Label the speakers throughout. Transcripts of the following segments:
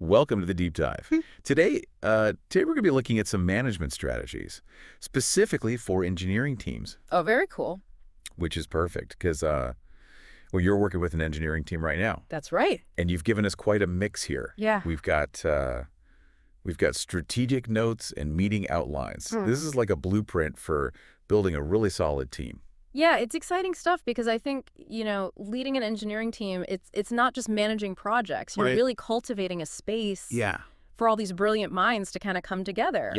Speaker 1: Welcome to the Deep Dive. Today we're going to be looking at some management strategies, specifically for engineering teams,
Speaker 2: Oh, very cool.
Speaker 1: which is perfect because, you're working with an engineering team right now,
Speaker 2: That's right.
Speaker 1: and you've given us quite a mix here.
Speaker 2: Yeah.
Speaker 1: We've got strategic notes and meeting outlines. This is like a blueprint for building a really solid team.
Speaker 2: Yeah, it's exciting stuff because I think, leading an engineering team, it's not just managing projects. You're
Speaker 1: Right.
Speaker 2: really cultivating a space
Speaker 1: Yeah.
Speaker 2: for all these brilliant minds to kind of come together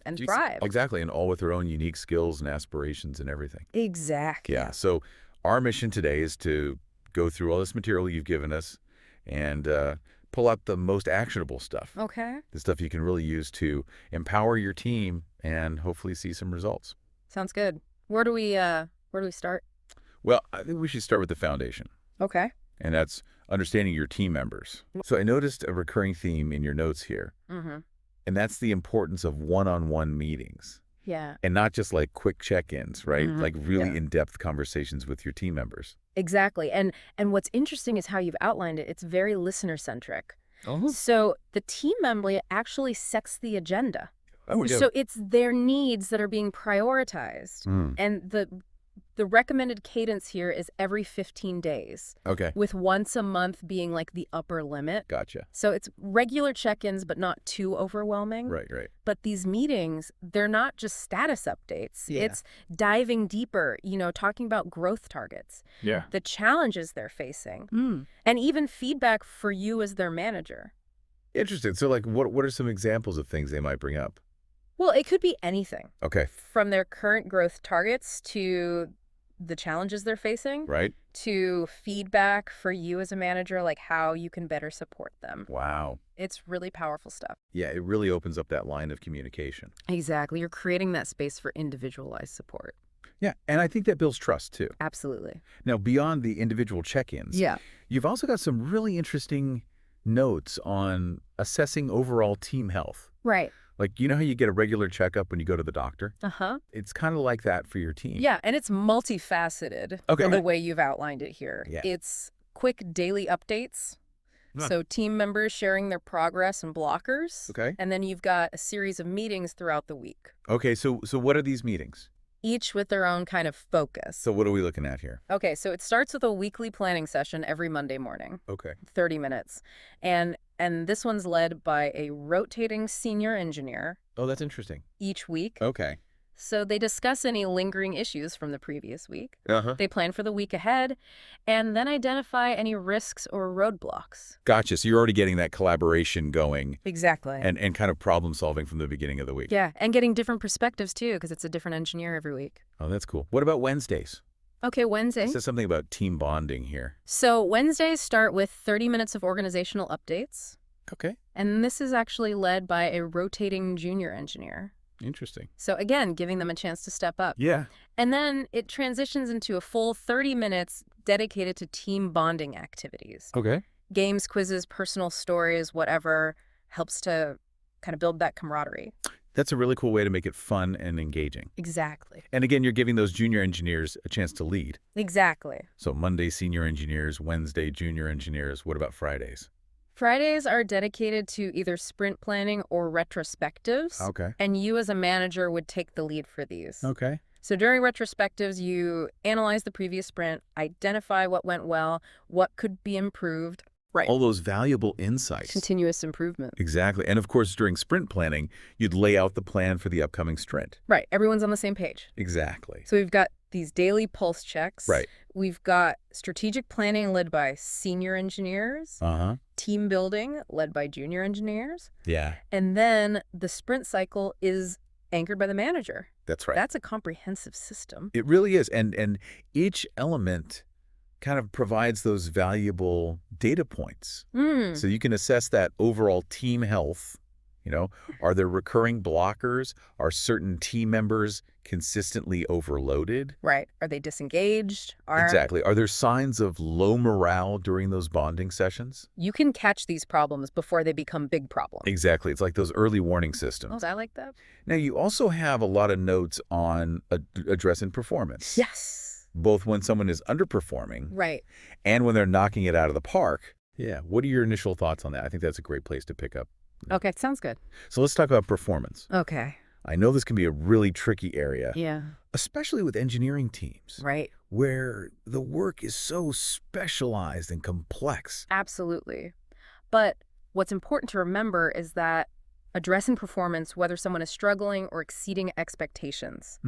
Speaker 2: and thrive.
Speaker 1: Exactly, and all with their own unique skills and aspirations and everything.
Speaker 2: Exactly.
Speaker 1: Yeah, so our mission today is to go through all this material you've given us and pull out the most actionable stuff.
Speaker 2: Okay.
Speaker 1: The stuff you can really use to empower your team and hopefully see some results.
Speaker 2: Sounds good. Where do we start?
Speaker 1: Well, I think we should start with the foundation,
Speaker 2: Okay.
Speaker 1: and that's understanding your team members. So I noticed a recurring theme in your notes here,
Speaker 2: Mm-hmm.
Speaker 1: and that's the importance of one-on-one meetings.
Speaker 2: Yeah.
Speaker 1: And not just like quick check-ins, right?
Speaker 2: Mhm.
Speaker 1: Like really
Speaker 2: Yeah.
Speaker 1: in-depth conversations with your team members.
Speaker 2: Exactly. And what's interesting is how you've outlined it. It's very listener-centric.
Speaker 1: Oh,
Speaker 2: So the team member actually sets the agenda.
Speaker 1: yeah.
Speaker 2: So it's their needs that are being prioritized. And the recommended cadence here is every 15 days,
Speaker 1: Okay,
Speaker 2: with once a month being like the upper limit.
Speaker 1: gotcha.
Speaker 2: So it's regular check-ins, but not too overwhelming.
Speaker 1: Right, right.
Speaker 2: But these meetings, they're not just status updates.
Speaker 1: Yeah.
Speaker 2: It's diving deeper, talking about growth targets,
Speaker 1: Yeah.
Speaker 2: the challenges they're facing, and even feedback for you as their manager.
Speaker 1: Interesting. So like what are some examples of things they might bring up?
Speaker 2: Well, it could be anything,
Speaker 1: Okay,
Speaker 2: from their current growth targets to the challenges they're facing,
Speaker 1: right?
Speaker 2: to feedback for you as a manager, like how you can better support them.
Speaker 1: Wow.
Speaker 2: It's really powerful stuff.
Speaker 1: Yeah, it really opens up that line of communication.
Speaker 2: Exactly. You're creating that space for individualized support.
Speaker 1: Yeah, and I think that builds trust too.
Speaker 2: Absolutely.
Speaker 1: Now, beyond the individual check-ins,
Speaker 2: Yeah.
Speaker 1: you've also got some really interesting notes on assessing overall team health.
Speaker 2: Right.
Speaker 1: Like, you know how you get a regular checkup when you go to the doctor?
Speaker 2: Uh-huh.
Speaker 1: It's kind of like that for your team.
Speaker 2: Yeah, and it's multifaceted
Speaker 1: Okay.
Speaker 2: the way you've outlined it here.
Speaker 1: Yeah.
Speaker 2: It's quick daily updates.
Speaker 1: Huh.
Speaker 2: So team members sharing their progress and blockers.
Speaker 1: Okay.
Speaker 2: And then you've got a series of meetings throughout the week,
Speaker 1: Okay, so what are these meetings?
Speaker 2: each with their own kind of focus.
Speaker 1: So what are we looking at here?
Speaker 2: Okay, so it starts with a weekly planning session every Monday morning,
Speaker 1: Okay.
Speaker 2: 30 minutes. And this one's led by a rotating senior engineer
Speaker 1: Oh, that's interesting.
Speaker 2: each week.
Speaker 1: Okay.
Speaker 2: So they discuss any lingering issues from the previous week.
Speaker 1: Uh-huh.
Speaker 2: They plan for the week ahead, and then identify any risks or roadblocks.
Speaker 1: Gotcha. So you're already getting that collaboration going
Speaker 2: Exactly.
Speaker 1: and kind of problem solving from the beginning of the week.
Speaker 2: Yeah, and getting different perspectives, too, because it's a different engineer every week.
Speaker 1: Oh, that's cool. What about Wednesdays?
Speaker 2: Okay, Wednesday.
Speaker 1: It says something about team bonding here.
Speaker 2: So Wednesdays start with 30 minutes of organizational updates,
Speaker 1: Okay.
Speaker 2: and this is actually led by a rotating junior engineer.
Speaker 1: Interesting.
Speaker 2: So again, giving them a chance to step up.
Speaker 1: Yeah.
Speaker 2: And then it transitions into a full 30 minutes dedicated to team bonding activities.
Speaker 1: Okay.
Speaker 2: Games, quizzes, personal stories, whatever helps to kind of build that camaraderie.
Speaker 1: That's a really cool way to make it fun and engaging.
Speaker 2: Exactly.
Speaker 1: And again, you're giving those junior engineers a chance to lead.
Speaker 2: Exactly.
Speaker 1: So Monday, senior engineers, Wednesday, junior engineers. What about Fridays?
Speaker 2: Fridays are dedicated to either sprint planning or retrospectives.
Speaker 1: Okay.
Speaker 2: And you as a manager would take the lead for these.
Speaker 1: Okay.
Speaker 2: So during retrospectives, you analyze the previous sprint, identify what went well, what could be improved. Right.
Speaker 1: All those valuable insights.
Speaker 2: Continuous improvement.
Speaker 1: Exactly. And of course, during sprint planning, you'd lay out the plan for the upcoming sprint.
Speaker 2: Right. Everyone's on the same page.
Speaker 1: Exactly.
Speaker 2: So we've got these daily pulse checks.
Speaker 1: Right.
Speaker 2: We've got strategic planning led by senior engineers,
Speaker 1: Uh-huh.
Speaker 2: team building led by junior engineers,
Speaker 1: Yeah,
Speaker 2: and then the sprint cycle is anchored by the manager.
Speaker 1: that's right.
Speaker 2: That's a comprehensive system.
Speaker 1: It really is. And each element kind of provides those valuable data points. So you can assess that overall team health. Are there recurring blockers? Are certain team members consistently overloaded?
Speaker 2: Right. Are they disengaged?
Speaker 1: Exactly. Are there signs of low morale during those bonding sessions?
Speaker 2: You can catch these problems before they become big problems.
Speaker 1: Exactly. It's like those early warning systems.
Speaker 2: Oh, I like that.
Speaker 1: Now, you also have a lot of notes on addressing performance.
Speaker 2: Yes.
Speaker 1: Both when someone is underperforming
Speaker 2: Right.
Speaker 1: and when they're knocking it out of the park. Yeah. What are your initial thoughts on that? I think that's a great place to pick up.
Speaker 2: Okay, sounds good.
Speaker 1: So let's talk about performance.
Speaker 2: Okay.
Speaker 1: I know this can be a really tricky area,
Speaker 2: Yeah.
Speaker 1: especially with engineering teams,
Speaker 2: Right.
Speaker 1: where the work is so specialized and complex.
Speaker 2: Absolutely. But what's important to remember is that addressing performance, whether someone is struggling or exceeding expectations,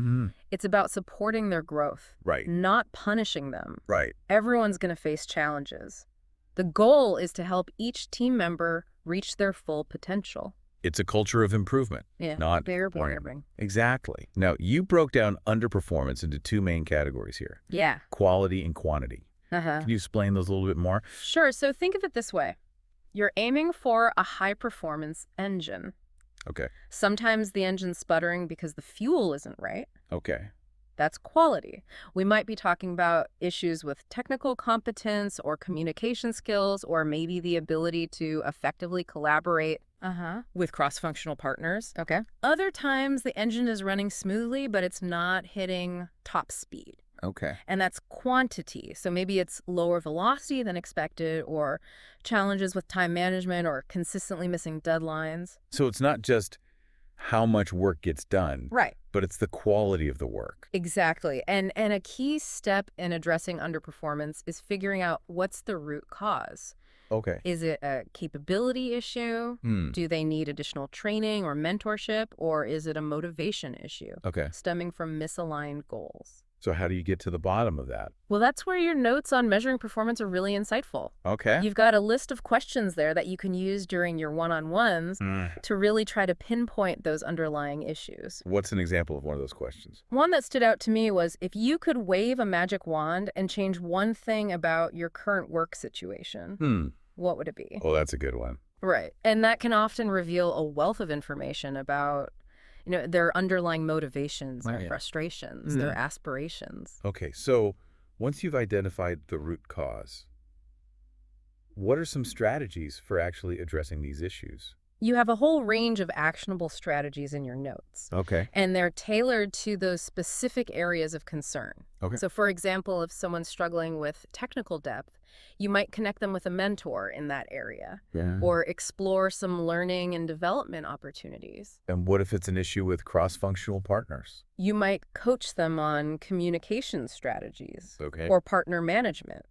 Speaker 2: it's about supporting their growth,
Speaker 1: Right.
Speaker 2: not punishing them.
Speaker 1: Right.
Speaker 2: Everyone's going to face challenges. The goal is to help each team member reach their full potential.
Speaker 1: It's a culture of improvement, not
Speaker 2: blame.
Speaker 1: Exactly. Now, you broke down underperformance into two main categories here.
Speaker 2: Yeah.
Speaker 1: Quality and quantity. Can you explain those a little bit more?
Speaker 2: Sure. So think of it this way. You're aiming for a high-performance engine.
Speaker 1: Okay.
Speaker 2: Sometimes the engine's sputtering because the fuel isn't right.
Speaker 1: Okay.
Speaker 2: That's quality. We might be talking about issues with technical competence or communication skills, or maybe the ability to effectively collaborate with cross-functional partners. Okay. Other times the engine is running smoothly, but it's not hitting top speed.
Speaker 1: Okay.
Speaker 2: And that's quantity. So maybe it's lower velocity than expected, or challenges with time management, or consistently missing deadlines.
Speaker 1: So it's not just how much work gets done,
Speaker 2: Right.
Speaker 1: but it's the quality of the work.
Speaker 2: Exactly. And a key step in addressing underperformance is figuring out what's the root cause.
Speaker 1: Okay.
Speaker 2: Is it a capability issue? Do they need additional training or mentorship? Or is it a motivation issue stemming from misaligned goals?
Speaker 1: So how do you get to the bottom of that?
Speaker 2: Well, that's where your notes on measuring performance are really insightful.
Speaker 1: Okay.
Speaker 2: You've got a list of questions there that you can use during your one-on-ones to really try to pinpoint those underlying issues.
Speaker 1: What's an example of one of those questions?
Speaker 2: One that stood out to me was, if you could wave a magic wand and change one thing about your current work situation, what would it be?
Speaker 1: Oh, that's a good one.
Speaker 2: Right. And that can often reveal a wealth of information about their underlying motivations, their frustrations, their aspirations.
Speaker 1: Okay, so once you've identified the root cause, what are some strategies for actually addressing these issues?
Speaker 2: You have a whole range of actionable strategies in your notes.
Speaker 1: Okay.
Speaker 2: And they're tailored to those specific areas of concern.
Speaker 1: Okay.
Speaker 2: So, for example, if someone's struggling with technical depth, you might connect them with a mentor in that area, or explore some learning and development opportunities.
Speaker 1: And what if it's an issue with cross-functional partners?
Speaker 2: You might coach them on communication strategies or partner management.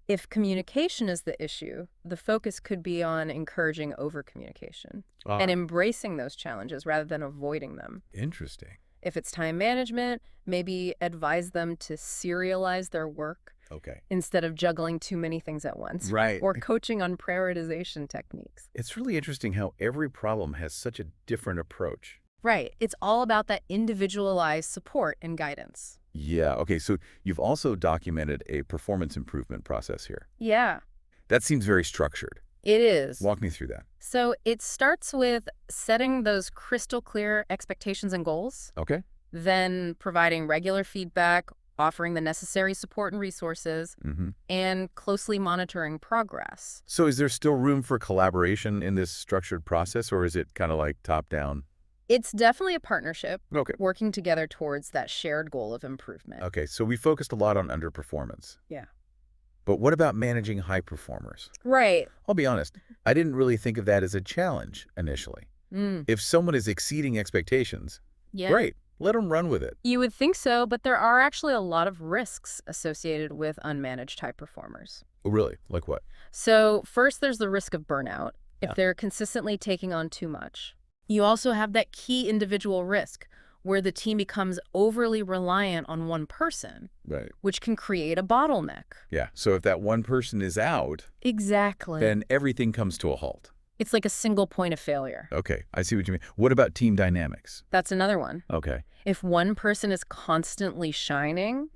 Speaker 2: If communication is the issue, the focus could be on encouraging over-communication and embracing those challenges rather than avoiding them.
Speaker 1: Interesting.
Speaker 2: If it's time management, maybe advise them to serialize their work instead of juggling too many things at once.
Speaker 1: Right.
Speaker 2: Or coaching on prioritization techniques.
Speaker 1: It's really interesting how every problem has such a different approach.
Speaker 2: Right. It's all about that individualized support and guidance.
Speaker 1: Yeah. Okay, so you've also documented a performance improvement process here.
Speaker 2: Yeah.
Speaker 1: That seems very structured.
Speaker 2: It is.
Speaker 1: Walk me through that.
Speaker 2: So it starts with setting those crystal clear expectations and goals.
Speaker 1: Okay.
Speaker 2: Then providing regular feedback, offering the necessary support and resources, and closely monitoring progress.
Speaker 1: So is there still room for collaboration in this structured process, or is it kind of like top-down?
Speaker 2: It's definitely a partnership,
Speaker 1: working
Speaker 2: together towards that shared goal of improvement.
Speaker 1: Okay, so we focused a lot on underperformance.
Speaker 2: Yeah.
Speaker 1: But what about managing high performers?
Speaker 2: Right.
Speaker 1: I'll be honest, I didn't really think of that as a challenge initially. If someone is exceeding expectations, great, let them run with it.
Speaker 2: You would think so, but there are actually a lot of risks associated with unmanaged high performers.
Speaker 1: Oh, really? Like what?
Speaker 2: So first, there's the risk of burnout if they're consistently taking on too much. You also have that key individual risk where the team becomes overly reliant on one person, which can create a bottleneck.
Speaker 1: Yeah, so if that one person is out, then everything comes to a halt.
Speaker 2: It's like a single point of failure.
Speaker 1: Okay, I see what you mean. What about team dynamics?
Speaker 2: That's another one.
Speaker 1: Okay.
Speaker 2: If one person is constantly shining,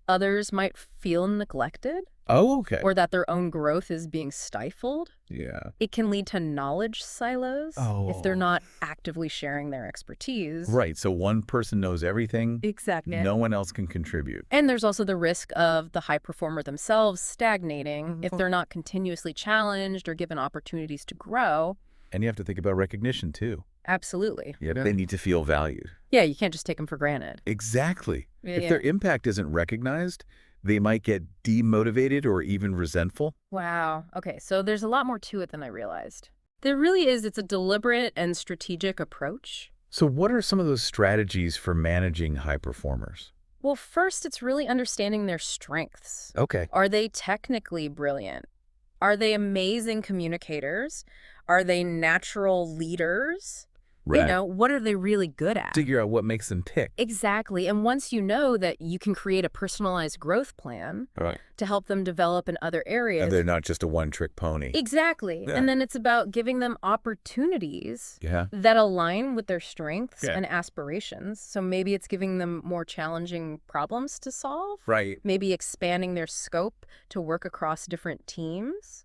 Speaker 2: others might feel neglected.
Speaker 1: Oh, okay.
Speaker 2: Or that their own growth is being stifled.
Speaker 1: Yeah.
Speaker 2: It can lead to knowledge silos if they're not actively sharing their expertise.
Speaker 1: Right, so one person knows everything.
Speaker 2: Exactly.
Speaker 1: No one else can contribute.
Speaker 2: And there's also the risk of the high performer themselves stagnating if they're not continuously challenged or given opportunities to grow.
Speaker 1: And you have to think about recognition, too.
Speaker 2: Absolutely.
Speaker 1: Yeah, they need to feel valued.
Speaker 2: Yeah, you can't just take them for granted.
Speaker 1: Exactly. If their impact isn't recognized, they might get demotivated or even resentful.
Speaker 2: Wow. Okay, so there's a lot more to it than I realized. There really is. It's a deliberate and strategic approach.
Speaker 1: So what are some of those strategies for managing high performers?
Speaker 2: Well, first, it's really understanding their strengths.
Speaker 1: Okay.
Speaker 2: Are they technically brilliant? Are they amazing communicators? Are they natural leaders?
Speaker 1: Right.
Speaker 2: You know, what are they really good at?
Speaker 1: Figure out what makes them tick.
Speaker 2: Exactly. And once you know that, you can create a personalized growth plan
Speaker 1: Right.
Speaker 2: to help them develop in other areas.
Speaker 1: And they're not just a one-trick pony.
Speaker 2: Exactly.
Speaker 1: Yeah.
Speaker 2: And then it's about giving them opportunities that align with their strengths and aspirations. So maybe it's giving them more challenging problems to solve.
Speaker 1: Right.
Speaker 2: Maybe expanding their scope to work across different teams.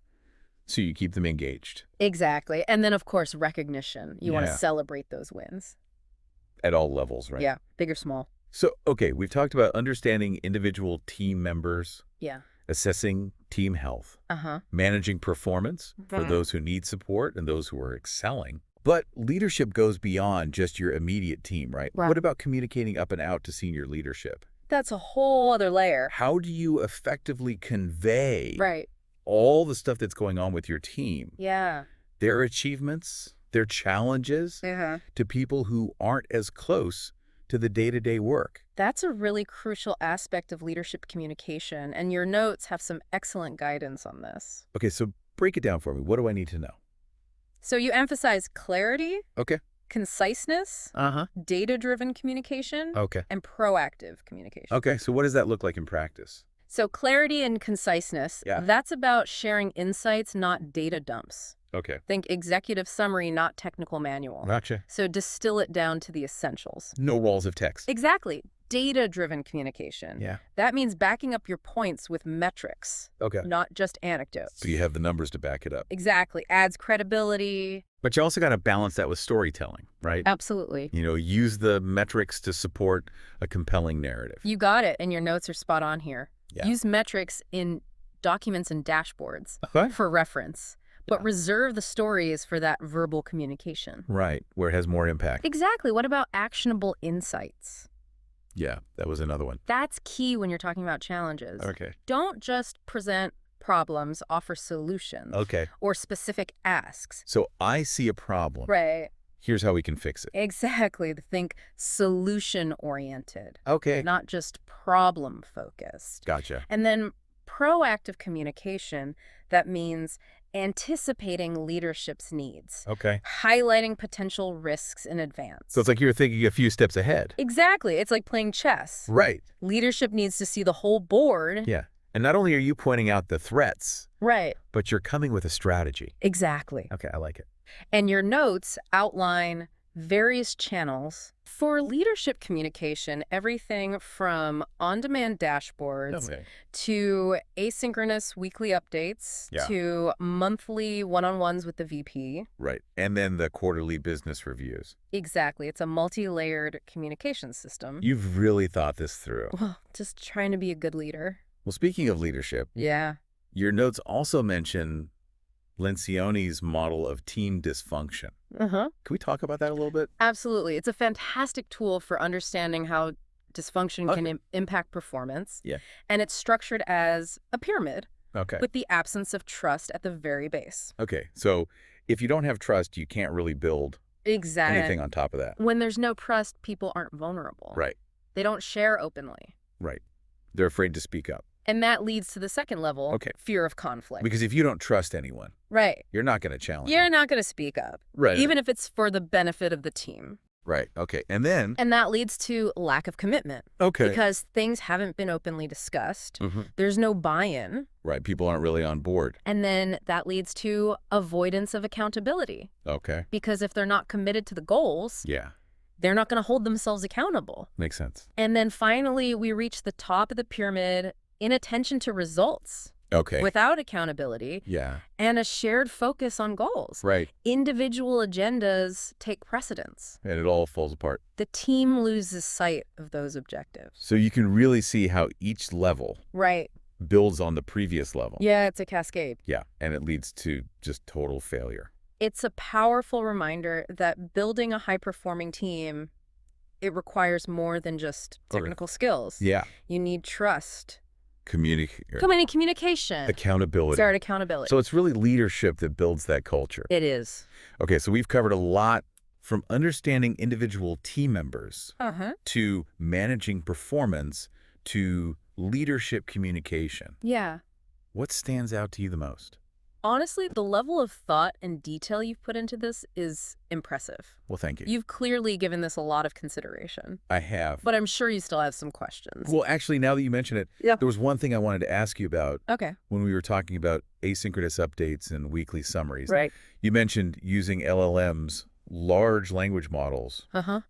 Speaker 1: So you keep them engaged.
Speaker 2: Exactly. And then, of course, recognition. You want to
Speaker 1: Yeah.
Speaker 2: celebrate those wins.
Speaker 1: At all levels, right?
Speaker 2: Yeah, big or small.
Speaker 1: So, okay, we've talked about understanding individual team members,
Speaker 2: Yeah.
Speaker 1: assessing team health, managing performance for those who need support and those who are excelling. But leadership goes beyond just your immediate team, right?
Speaker 2: Right.
Speaker 1: What about communicating up and out to senior leadership?
Speaker 2: That's a whole other layer.
Speaker 1: How do you effectively convey
Speaker 2: Right.
Speaker 1: all the stuff that's going on with your team,
Speaker 2: Yeah.
Speaker 1: their achievements, their challenges, to people who aren't as close to the day-to-day work?
Speaker 2: That's a really crucial aspect of leadership communication, and your notes have some excellent guidance on this.
Speaker 1: Okay, so break it down for me. What do I need to know?
Speaker 2: So you emphasize clarity,
Speaker 1: Okay.
Speaker 2: conciseness, data-driven communication,
Speaker 1: Okay.
Speaker 2: and proactive communication.
Speaker 1: Okay, so what does that look like in practice?
Speaker 2: So clarity and conciseness, that's about sharing insights, not data dumps.
Speaker 1: Okay.
Speaker 2: Think executive summary, not technical manual.
Speaker 1: Gotcha.
Speaker 2: So distill it down to the essentials.
Speaker 1: No walls of text.
Speaker 2: Exactly. Data-driven communication.
Speaker 1: Yeah.
Speaker 2: That means backing up your points with metrics,
Speaker 1: Okay.
Speaker 2: not just anecdotes.
Speaker 1: So you have the numbers to back it up.
Speaker 2: Exactly. Adds credibility.
Speaker 1: But you also got to balance that with storytelling, right?
Speaker 2: Absolutely.
Speaker 1: You know, use the metrics to support a compelling narrative.
Speaker 2: You got it, and your notes are spot on here.
Speaker 1: Yeah.
Speaker 2: Use metrics in documents and dashboards
Speaker 1: Okay.
Speaker 2: for reference, but reserve the stories for that verbal communication.
Speaker 1: Right, where it has more impact.
Speaker 2: Exactly. What about actionable insights?
Speaker 1: Yeah, that was another one.
Speaker 2: That's key when you're talking about challenges.
Speaker 1: Okay.
Speaker 2: Don't just present problems, offer solutions.
Speaker 1: Okay.
Speaker 2: Or specific asks.
Speaker 1: So I see a problem.
Speaker 2: Right.
Speaker 1: Here's how we can fix it.
Speaker 2: Exactly. Think solution-oriented.
Speaker 1: Okay.
Speaker 2: Not just problem-focused.
Speaker 1: Gotcha.
Speaker 2: And then proactive communication, that means anticipating leadership's needs.
Speaker 1: Okay.
Speaker 2: Highlighting potential risks in advance.
Speaker 1: So it's like you're thinking a few steps ahead.
Speaker 2: Exactly. It's like playing chess.
Speaker 1: Right.
Speaker 2: Leadership needs to see the whole board.
Speaker 1: Yeah. And not only are you pointing out the threats,
Speaker 2: Right.
Speaker 1: but you're coming with a strategy.
Speaker 2: Exactly.
Speaker 1: Okay, I like it.
Speaker 2: And your notes outline various channels for leadership communication, everything from on-demand dashboards to asynchronous weekly updates to monthly one-on-ones with the VP.
Speaker 1: Right. And then the quarterly business reviews.
Speaker 2: Exactly. It's a multi-layered communication system.
Speaker 1: You've really thought this through.
Speaker 2: Well, just trying to be a good leader.
Speaker 1: Well, speaking of leadership, your notes also mention Lencioni's model of team dysfunction. Can we talk about that a little bit?
Speaker 2: Absolutely. It's a fantastic tool for understanding how dysfunction can impact performance.
Speaker 1: Yeah.
Speaker 2: And it's structured as a pyramid
Speaker 1: Okay.
Speaker 2: with the absence of trust at the very base.
Speaker 1: Okay. So if you don't have trust, you can't really build
Speaker 2: Exactly.
Speaker 1: anything on top of that.
Speaker 2: When there's no trust, people aren't vulnerable.
Speaker 1: Right.
Speaker 2: They don't share openly.
Speaker 1: Right. They're afraid to speak up.
Speaker 2: And that leads to the second level, fear of conflict.
Speaker 1: Because if you don't trust anyone,
Speaker 2: right.
Speaker 1: you're not going to challenge
Speaker 2: You're
Speaker 1: them.
Speaker 2: not going to speak up.
Speaker 1: Right.
Speaker 2: Even if it's for the benefit of the team.
Speaker 1: Right. Okay. And then?
Speaker 2: And that leads to lack of commitment.
Speaker 1: Okay.
Speaker 2: Because things haven't been openly discussed. There's no buy-in.
Speaker 1: Right. People aren't really on board.
Speaker 2: And then that leads to avoidance of accountability.
Speaker 1: Okay.
Speaker 2: Because if they're not committed to the goals, they're not going to hold themselves accountable.
Speaker 1: Makes sense.
Speaker 2: And then finally, we reach the top of the pyramid, inattention to results.
Speaker 1: Okay.
Speaker 2: Without accountability.
Speaker 1: Yeah.
Speaker 2: And a shared focus on goals.
Speaker 1: Right.
Speaker 2: Individual agendas take precedence.
Speaker 1: And it all falls apart.
Speaker 2: The team loses sight of those objectives.
Speaker 1: So you can really see how each level builds on the previous level.
Speaker 2: Yeah, it's a cascade.
Speaker 1: Yeah. And it leads to just total failure.
Speaker 2: It's a powerful reminder that building a high-performing team, it requires more than just technical skills.
Speaker 1: Yeah.
Speaker 2: You need trust, Communication.
Speaker 1: Accountability.
Speaker 2: Start accountability.
Speaker 1: So it's really leadership that builds that culture.
Speaker 2: It is.
Speaker 1: Okay, so we've covered a lot from understanding individual team members to managing performance to leadership communication.
Speaker 2: Yeah.
Speaker 1: What stands out to you the most?
Speaker 2: Honestly, the level of thought and detail you've put into this is impressive.
Speaker 1: Well, thank you.
Speaker 2: You've clearly given this a lot of consideration.
Speaker 1: I have.
Speaker 2: But I'm sure you still have some questions.
Speaker 1: Well, actually, now that you mention it, there was one thing I wanted to ask you about when we were talking about asynchronous updates and weekly summaries.
Speaker 2: Right.
Speaker 1: You mentioned using LLMs, large language models,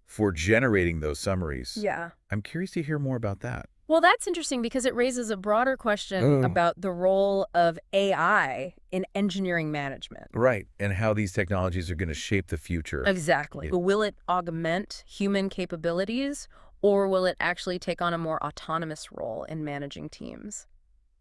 Speaker 1: for generating those summaries.
Speaker 2: Yeah.
Speaker 1: I'm curious to hear more about that.
Speaker 2: Well, that's interesting because it raises a broader question about the role of AI in engineering management.
Speaker 1: Right, and how these technologies are going to shape the future.
Speaker 2: Exactly. Will it augment human capabilities, or will it actually take on a more autonomous role in managing teams?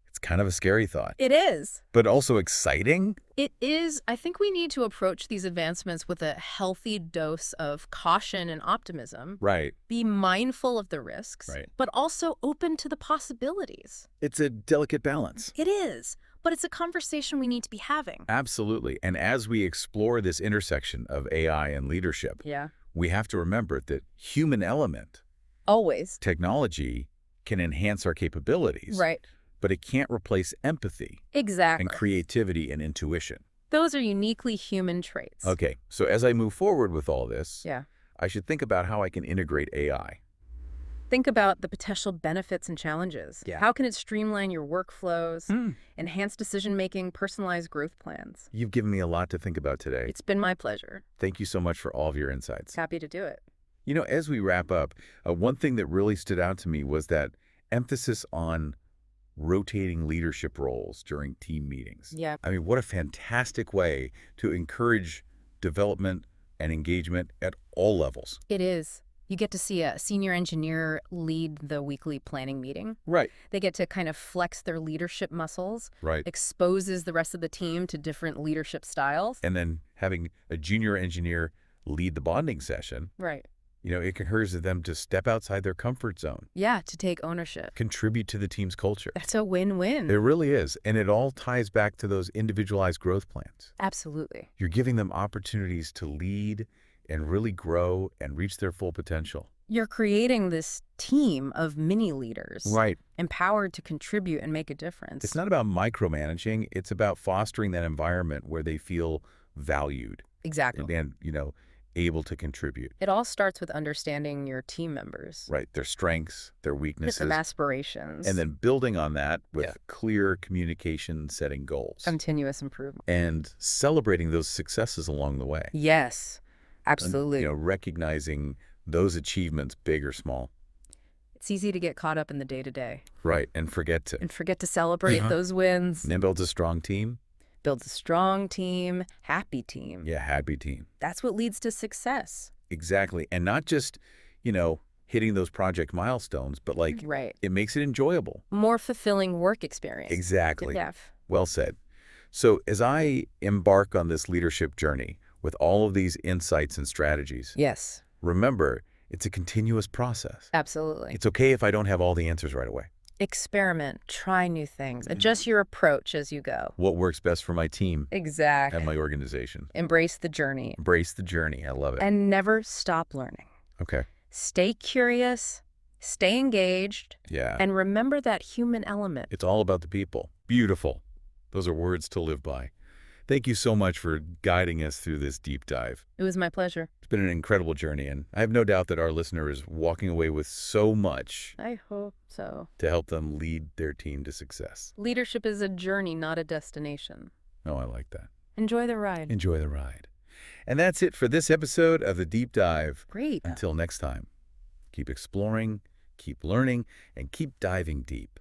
Speaker 1: It's kind of a scary thought.
Speaker 2: It is.
Speaker 1: But also exciting?
Speaker 2: It is. I think we need to approach these advancements with a healthy dose of caution and optimism.
Speaker 1: Right.
Speaker 2: Be mindful of the risks, but also open to the possibilities.
Speaker 1: It's a delicate balance.
Speaker 2: It is. But it's a conversation we need to be having.
Speaker 1: Absolutely. And as we explore this intersection of AI and leadership, we have to remember that human element,
Speaker 2: always,
Speaker 1: technology, can enhance our capabilities.
Speaker 2: Right.
Speaker 1: But it can't replace empathy.
Speaker 2: Exactly.
Speaker 1: And creativity and intuition.
Speaker 2: Those are uniquely human traits.
Speaker 1: Okay, so as I move forward with all this, I should think about how I can integrate AI.
Speaker 2: Think about the potential benefits and challenges. How can it streamline your workflows, enhance decision-making, personalize growth plans?
Speaker 1: You've given me a lot to think about today.
Speaker 2: It's been my pleasure.
Speaker 1: Thank you so much for all of your insights.
Speaker 2: Happy to do it.
Speaker 1: You know, as we wrap up, one thing that really stood out to me was that emphasis on rotating leadership roles during team meetings.
Speaker 2: Yeah.
Speaker 1: I mean, what a fantastic way to encourage development and engagement at all levels.
Speaker 2: It is. You get to see a senior engineer lead the weekly planning meeting.
Speaker 1: Right.
Speaker 2: They get to kind of flex their leadership muscles.
Speaker 1: Right.
Speaker 2: Exposes the rest of the team to different leadership styles.
Speaker 1: And then having a junior engineer lead the bonding session.
Speaker 2: Right.
Speaker 1: You know, it encourages them to step outside their comfort zone.
Speaker 2: Yeah, to take ownership.
Speaker 1: Contribute to the team's culture.
Speaker 2: That's a win-win.
Speaker 1: It really is. And it all ties back to those individualized growth plans.
Speaker 2: Absolutely.
Speaker 1: You're giving them opportunities to lead and really grow and reach their full potential.
Speaker 2: You're creating this team of mini leaders.
Speaker 1: Right.
Speaker 2: Empowered to contribute and make a difference.
Speaker 1: It's not about micromanaging. It's about fostering that environment where they feel valued.
Speaker 2: Exactly.
Speaker 1: And, you know, able to contribute.
Speaker 2: It all starts with understanding your team members.
Speaker 1: Right. Their strengths, their weaknesses.
Speaker 2: Some aspirations.
Speaker 1: And then building on that with clear communication, setting goals.
Speaker 2: Continuous improvement.
Speaker 1: And celebrating those successes along the way.
Speaker 2: Yes, absolutely.
Speaker 1: And, you know, recognizing those achievements, big or small.
Speaker 2: It's easy to get caught up in the day-to-day.
Speaker 1: Right. And forget to
Speaker 2: celebrate those wins.
Speaker 1: And then builds a strong team.
Speaker 2: Builds a strong team, happy team.
Speaker 1: Yeah, happy team.
Speaker 2: That's what leads to success.
Speaker 1: Exactly. And not just, you know, hitting those project milestones, but like it makes it enjoyable.
Speaker 2: More fulfilling work experience.
Speaker 1: Exactly.
Speaker 2: Yeah.
Speaker 1: Well said. So as I embark on this leadership journey with all of these insights and strategies, remember, it's a continuous process.
Speaker 2: Absolutely.
Speaker 1: It's okay if I don't have all the answers right away.
Speaker 2: Experiment, try new things, adjust your approach as you go.
Speaker 1: What works best for my team?
Speaker 2: Exactly.
Speaker 1: And my organization.
Speaker 2: Embrace the journey.
Speaker 1: Embrace the journey. I love it.
Speaker 2: And never stop learning.
Speaker 1: Okay.
Speaker 2: Stay curious, stay engaged.
Speaker 1: Yeah.
Speaker 2: And remember that human element.
Speaker 1: It's all about the people. Beautiful. Those are words to live by. Thank you so much for guiding us through this deep dive.
Speaker 2: It was my pleasure.
Speaker 1: It's been an incredible journey, and I have no doubt that our listener is walking away with so much.
Speaker 2: I hope so.
Speaker 1: To help them lead their team to success.
Speaker 2: Leadership is a journey, not a destination.
Speaker 1: Oh, I like that.
Speaker 2: Enjoy the ride.
Speaker 1: Enjoy the ride. And that's it for this episode of The Deep Dive.
Speaker 2: Great.
Speaker 1: Until next time, keep exploring, keep learning, and keep diving deep.